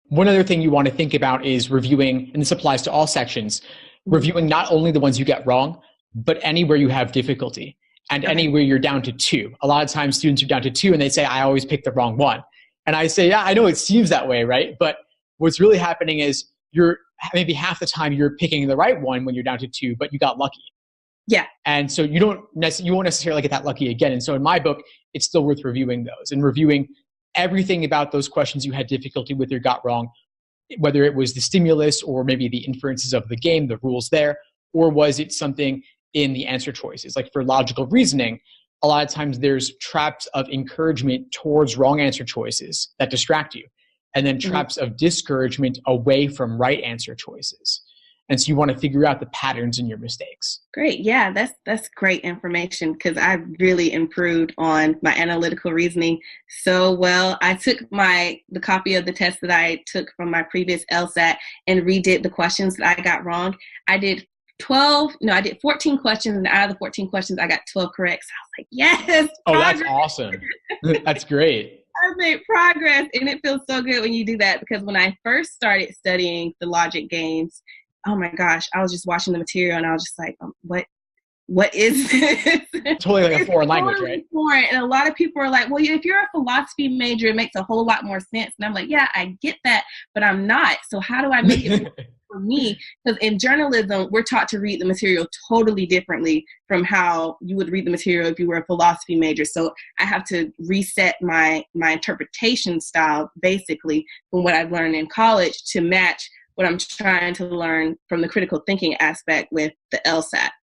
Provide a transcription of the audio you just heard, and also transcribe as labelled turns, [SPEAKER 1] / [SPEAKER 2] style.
[SPEAKER 1] One other thing you want to think about is reviewing, and this applies to all sections, reviewing not only the ones you get wrong, but anywhere you have difficulty and anywhere you're down to 2. A lot of times students are down to 2 and they say, I always pick the wrong one. And I say, yeah, I know it seems that way, right? But what's really happening is you're maybe half the time you're picking the right one when you're down to 2, but you got lucky.
[SPEAKER 2] Yeah.
[SPEAKER 1] And so you won't necessarily get that lucky again. And so in my book, it's still worth reviewing those and reviewing everything about those questions you had difficulty with or got wrong, whether it was the stimulus or maybe the inferences of the game, the rules there, or was it something in the answer choices? Like for logical reasoning, a lot of times there's traps of encouragement towards wrong answer choices that distract you, and then traps of discouragement away from right answer choices. And so you want to figure out the patterns in your mistakes.
[SPEAKER 2] Great. Yeah, that's great information, because I've really improved on my analytical reasoning so well. I took the copy of the test that I took from my previous LSAT and redid the questions that I got wrong. I did 14 questions, and out of the 14 questions, I got 12 correct. So I was like, yes.
[SPEAKER 1] Oh, that's awesome. That's great.
[SPEAKER 2] I made progress, and it feels so good when you do that, because when I first started studying the logic games, oh my gosh, I was just watching the material and I was just like, what is this?
[SPEAKER 1] Totally like a foreign language, right?
[SPEAKER 2] Foreign. And a lot of people are like, well, if you're a philosophy major, it makes a whole lot more sense. And I'm like, yeah, I get that, but I'm not. So how do I make it for me? Because in journalism, we're taught to read the material totally differently from how you would read the material if you were a philosophy major. So I have to reset my interpretation style, basically, from what I've learned in college to match what I'm trying to learn from the critical thinking aspect with the LSAT.